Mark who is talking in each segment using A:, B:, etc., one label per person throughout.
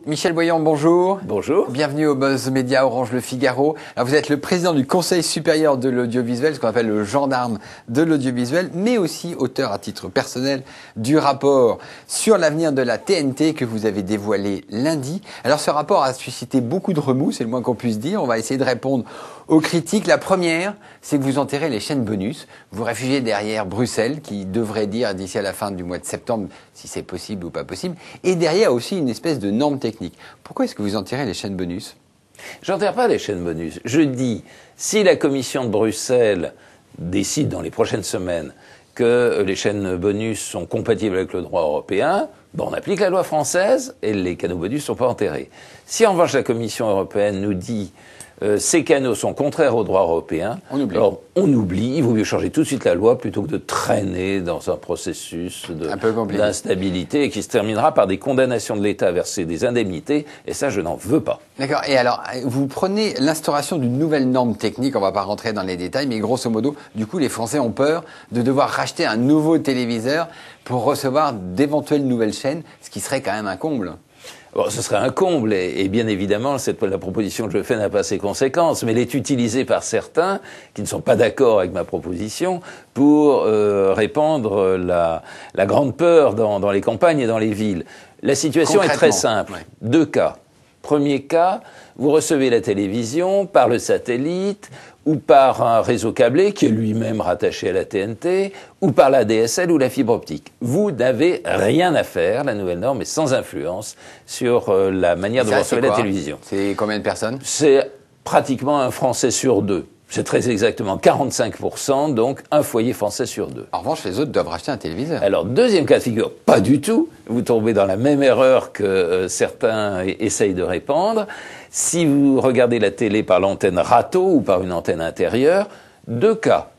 A: Michel Boyan, bonjour.
B: Bonjour.
A: Bienvenue au Buzz Média Orange Le Figaro. Alors, vous êtes le président du Conseil supérieur de l'audiovisuel, ce qu'on appelle le gendarme de l'audiovisuel, mais aussi auteur à titre personnel du rapport sur l'avenir de la TNT que vous avez dévoilé lundi. Alors, ce rapport a suscité beaucoup de remous, c'est le moins qu'on puisse dire. On va essayer de répondre aux critiques. La première, c'est que vous enterrez les chaînes bonus. Vous réfugiez derrière Bruxelles, qui devrait dire d'ici à la fin du mois de septembre si c'est possible ou pas possible. Et derrière aussi une espèce de norme technique. Pourquoi est-ce que vous enterrez les chaînes bonus ?
B: J'enterre pas les chaînes bonus. Je dis, si la commission de Bruxelles décide dans les prochaines semaines que les chaînes bonus sont compatibles avec le droit européen, on applique la loi française et les canaux bonus ne sont pas enterrés. Si en revanche la Commission européenne nous dit ces canaux sont contraires au droit européen, alors on oublie, il vaut mieux changer tout de suite la loi plutôt que de traîner dans un processus d'instabilité et qui se terminera par des condamnations de l'État à verser des indemnités, et ça je n'en veux pas.
A: D'accord, et alors vous prenez l'instauration d'une nouvelle norme technique, on ne va pas rentrer dans les détails, mais grosso modo, du coup les Français ont peur de devoir racheter un nouveau téléviseur pour recevoir d'éventuelles nouvelles chaînes, ce qui serait quand même un comble.
B: Bon, ce serait un comble, et bien évidemment, la proposition que je fais n'a pas ses conséquences, mais elle est utilisée par certains qui ne sont pas d'accord avec ma proposition pour répandre la grande peur dans les campagnes et dans les villes. La situation est très simple. Ouais. Deux cas. Premier cas, vous recevez la télévision par le satellite ou par un réseau câblé qui est lui-même rattaché à la TNT ou par la DSL ou la fibre optique. Vous n'avez rien à faire, la nouvelle norme est sans influence sur la manière de recevoir la télévision.
A: C'est combien de personnes ?
B: C'est pratiquement un Français sur deux. C'est très exactement 45%, donc un foyer français sur deux.
A: En revanche, les autres doivent racheter un téléviseur.
B: Alors, deuxième cas de figure, pas du tout. Vous tombez dans la même erreur que certains essayent de répandre. Si vous regardez la télé par l'antenne râteau ou par une antenne intérieure, deux cas.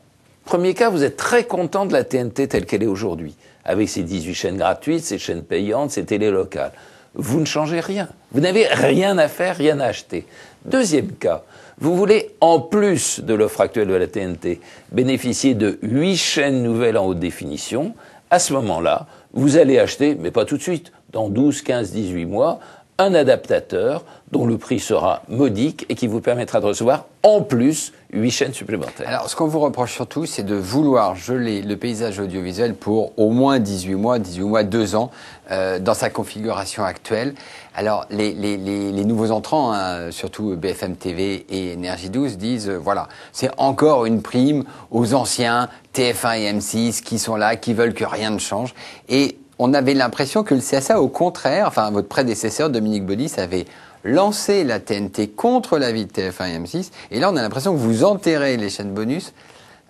B: Premier cas, vous êtes très content de la TNT telle qu'elle est aujourd'hui, avec ses 18 chaînes gratuites, ses chaînes payantes, ses télés locales. Vous ne changez rien. Vous n'avez rien à faire, rien à acheter. Deuxième cas, vous voulez, en plus de l'offre actuelle de la TNT, bénéficier de 8 chaînes nouvelles en haute définition. À ce moment-là, vous allez acheter, mais pas tout de suite, dans 12, 15, 18 mois, un adaptateur dont le prix sera modique et qui vous permettra de recevoir en plus 8 chaînes supplémentaires.
A: Alors, ce qu'on vous reproche surtout, c'est de vouloir geler le paysage audiovisuel pour au moins 18 mois, 2 ans, dans sa configuration actuelle. Alors, les nouveaux entrants, hein, surtout BFM TV et Énergie 12, disent, voilà, c'est encore une prime aux anciens TF1 et M6 qui sont là, qui veulent que rien ne change. Et on avait l'impression que le CSA, au contraire, enfin, votre prédécesseur, Dominique Baudis, avait lancé la TNT contre l'avis de TF1 et M6. Et là, on a l'impression que vous enterrez les chaînes bonus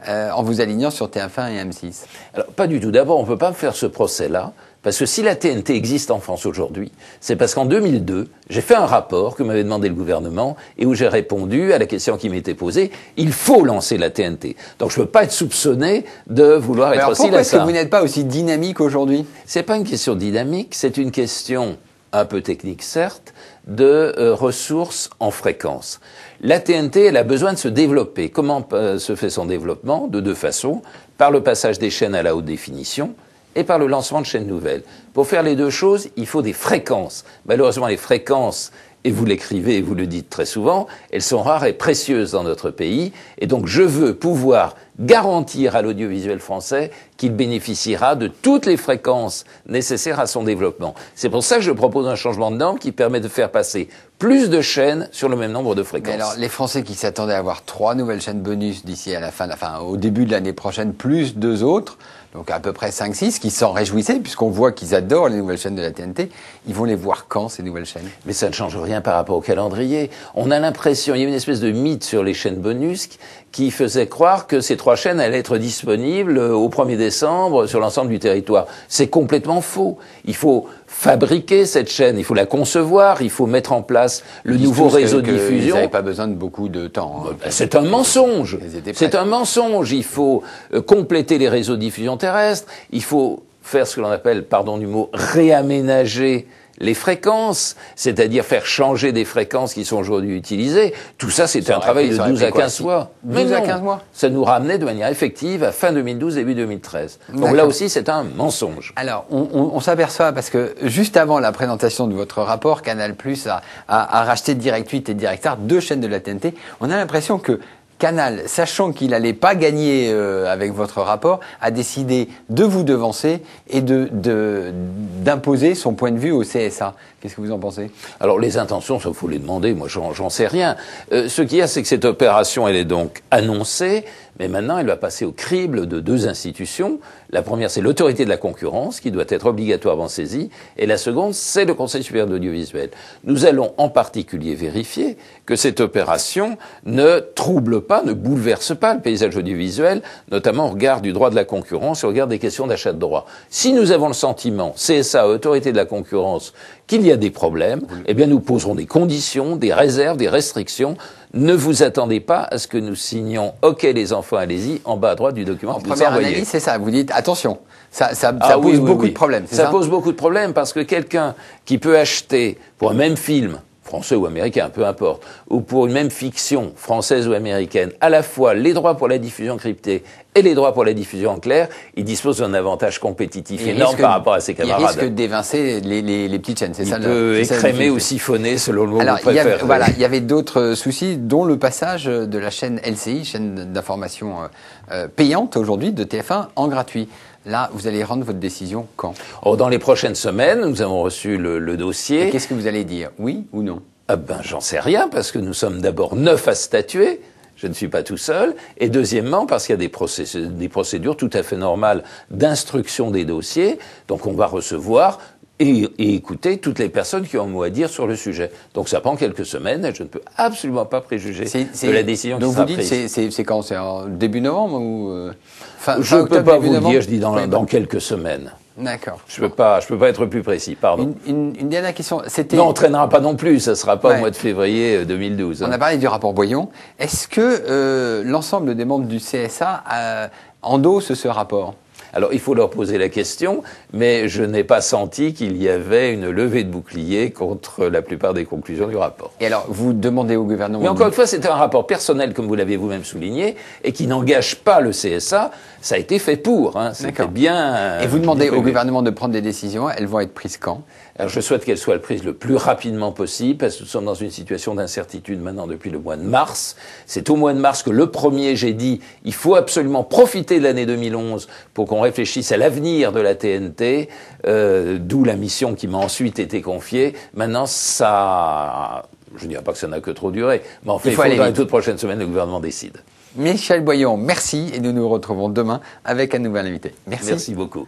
A: en vous alignant sur TF1 et M6.
B: Alors, pas du tout. D'abord, on ne peut pas me faire ce procès-là. Parce que si la TNT existe en France aujourd'hui, c'est parce qu'en 2002, j'ai fait un rapport que m'avait demandé le gouvernement et où j'ai répondu à la question qui m'était posée, il faut lancer la TNT. Donc je ne peux pas être soupçonné de vouloir être aussi là.
A: Pourquoi est-ce que vous n'êtes pas aussi dynamique aujourd'hui ?
B: C'est pas une question dynamique, c'est une question un peu technique certes, de ressources en fréquence. La TNT, elle a besoin de se développer. Comment se fait son développement ? De deux façons. Par le passage des chaînes à la haute définition, et par le lancement de chaînes nouvelles. Pour faire les deux choses, il faut des fréquences. Malheureusement, les fréquences, et vous l'écrivez et vous le dites très souvent, elles sont rares et précieuses dans notre pays. Et donc, je veux pouvoir garantir à l'audiovisuel français qu'il bénéficiera de toutes les fréquences nécessaires à son développement. C'est pour ça que je propose un changement de norme qui permet de faire passer plus de chaînes sur le même nombre de fréquences.
A: Mais alors, les Français qui s'attendaient à avoir 3 nouvelles chaînes bonus d'ici à la fin, au début de l'année prochaine, plus 2 autres, donc à peu près 5-6, qui s'en réjouissaient, puisqu'on voit qu'ils adorent les nouvelles chaînes de la TNT, ils vont les voir quand, ces nouvelles chaînes ?
B: Mais ça ne change rien par rapport au calendrier. On a l'impression, il y a une espèce de mythe sur les chaînes bonus qui faisait croire que ces 3 chaînes allaient être disponibles au 1er décembre sur l'ensemble du territoire. C'est complètement faux. Il faut fabriquer cette chaîne, il faut la concevoir, il faut mettre en place le nouveau réseau de diffusion.
A: Ils n'avaient pas besoin de beaucoup de temps. Hein.
B: C'est un mensonge. C'est un mensonge. Il faut compléter les réseaux de diffusion terrestre. Il faut faire ce que l'on appelle, pardon du mot, réaménager Les fréquences, c'est-à-dire faire changer des fréquences qui sont aujourd'hui utilisées, tout ça, c'était un travail de 12 à 15 mois.
A: 12 à 15 mois.
B: Ça nous ramenait de manière effective à fin 2012, début 2013. Donc là aussi, c'est un mensonge.
A: Alors, on s'aperçoit, parce que juste avant la présentation de votre rapport, Canal+ a racheté Direct 8 et Direct Art, 2 chaînes de la TNT. On a l'impression que Canal, sachant qu'il n'allait pas gagner avec votre rapport, a décidé de vous devancer et d'imposer son point de vue au CSA. Qu'est-ce que vous en pensez?
B: Alors les intentions, ça faut les demander, moi j'en sais rien. Ce qu'il y a, c'est que cette opération, elle est donc annoncée, mais maintenant elle va passer au crible de 2 institutions. La première, c'est l'autorité de la concurrence, qui doit être obligatoirement saisie, et la seconde, c'est le Conseil supérieur de l'audiovisuel. Nous allons en particulier vérifier que cette opération ne trouble pas, ne bouleverse pas le paysage audiovisuel, notamment au regard du droit de la concurrence et au regard des questions d'achat de droits. Si nous avons le sentiment, CSA, autorité de la concurrence, qu'il y a des problèmes, eh bien nous poserons des conditions, des réserves, des restrictions. Ne vous attendez pas à ce que nous signions « OK les enfants, allez-y » en bas à droite du document que vous envoyez.
A: En première analyse, c'est ça. Vous dites attention, ça pose beaucoup de problèmes.
B: Ça pose beaucoup de problèmes parce que quelqu'un qui peut acheter pour un même film, français ou américain, peu importe, ou pour une même fiction, française ou américaine, à la fois les droits pour la diffusion cryptée et les droits pour la diffusion en clair, il dispose d'un avantage compétitif énorme par rapport à ses camarades.
A: Il risque d'évincer les petites chaînes, c'est ça?
B: Il peut écrémer ou siphonner selon le mot que vous préférez.
A: Voilà, il y avait d'autres soucis, dont le passage de la chaîne LCI, chaîne d'information payante aujourd'hui de TF1, en gratuit. Là, vous allez rendre votre décision quand?
B: Dans les prochaines semaines, nous avons reçu le dossier.
A: Et qu'est-ce que vous allez dire? Oui ou non?
B: J'en sais rien, parce que nous sommes d'abord 9 à statuer. Je ne suis pas tout seul. Et deuxièmement, parce qu'il y a des procédures tout à fait normales d'instruction des dossiers. Donc on va recevoir et écouter toutes les personnes qui ont un mot à dire sur le sujet. Donc ça prend quelques semaines et je ne peux absolument pas préjuger de la décision qui sera prise.
A: Donc vous dites, c'est quand? C'est en début novembre ou
B: je ne peux pas vous le dire, je dis dans quelques semaines.
A: D'accord.
B: Je peux pas être plus précis, pardon.
A: Une dernière question.
B: Non, on ne traînera pas non plus, ça ne sera pas au mois de février 2012.
A: On a parlé du rapport Boyon. Est-ce que l'ensemble des membres du CSA endossent ce rapport?
B: Alors, il faut leur poser la question, mais je n'ai pas senti qu'il y avait une levée de bouclier contre la plupart des conclusions du rapport.
A: Et alors, vous demandez au gouvernement...
B: Mais encore une fois, c'était un rapport personnel, comme vous l'avez vous-même souligné, et qui n'engage pas le CSA. Ça a été fait pour, c'était bien...
A: Et vous demandez au gouvernement de prendre des décisions, elles vont être prises quand?
B: Alors, je souhaite qu'elles soient prises le plus rapidement possible, parce que nous sommes dans une situation d'incertitude maintenant depuis le mois de mars. C'est au mois de mars que le premier, j'ai dit, il faut absolument profiter de l'année 2011 pour qu'on réfléchisse à l'avenir de la TNT, d'où la mission qui m'a ensuite été confiée. Maintenant, ça... Je ne dirais pas que ça n'a que trop duré, mais en fait, il faut dans les toutes prochaines semaines, le gouvernement décide.
A: Michel Boyon, merci, et nous nous retrouvons demain avec un nouvel invité. Merci.
B: Merci beaucoup.